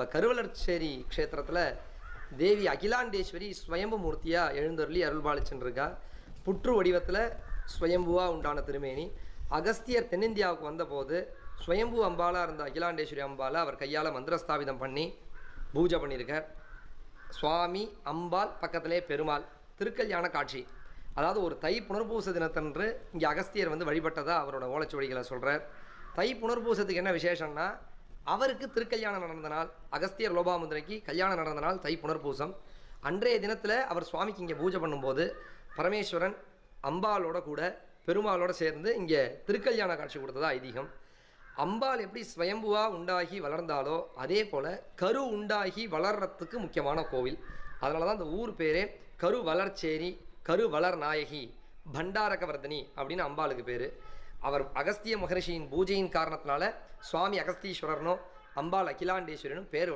கருவலர்ச்சேரி க்ஷேத்திரத்தில் தேவி அகிலாண்டேஸ்வரி ஸ்வயம்பு மூர்த்தியாக எழுந்தருளி அருள்பாலிச்சுருக்கா. புற்று வடிவத்தில் ஸ்வயம்புவாக உண்டான திருமேனி. அகஸ்தியர் தென்னிந்தியாவுக்கு வந்தபோது ஸ்வயம்பு அம்பாலாக இருந்த அகிலாண்டேஸ்வரி அம்பாலை அவர் கையால் மந்திரஸ்தாபிதம் பண்ணி பூஜை பண்ணியிருக்கார். சுவாமி அம்பாள் பக்கத்திலே பெருமாள் திருக்கல்யாண காட்சி. அதாவது ஒரு தை புனர்பூச தினத்தன்று இங்கே அகஸ்தியர் வழிபட்டதாக அவரோட ஓலைச்சுவடிகளை சொல்கிறார். தை புனர்பூசத்துக்கு என்ன விசேஷம்னா, அவருக்கு திருக்கல்யாணம் நடந்த நாள், அகஸ்தியர் லோபாமுத்ரைக்கு கல்யாணம் நடந்த நாள் தை புனர்பூசம். அன்றைய தினத்தில் அவர் சுவாமிக்கு இங்கே பூஜை பண்ணும்போது பரமேஸ்வரன் அம்பாலோட கூட பெருமாளோட சேர்ந்து இங்கே திருக்கல்யாண காட்சி கொடுத்ததா ஐதீகம். அம்பாள் எப்படி ஸ்வயம்புவாக உண்டாகி வளர்ந்தாலோ அதே போல் கரு உண்டாகி வளர்கிறதுக்கு முக்கியமான கோவில். அதனால தான் அந்த ஊர் பேரே கரு வளர்ச்சேரி, கரு வளர் நாயகி, பண்டாரகவர்தனி அப்படின்னு அம்பாளுக்கு பேர். அவர் அகஸ்திய மகரிஷியின் பூஜையின் காரணத்தினால சுவாமி அகஸ்தீஸ்வரனும் அம்பாள் அகிலாண்டேஸ்வரனும் பேர்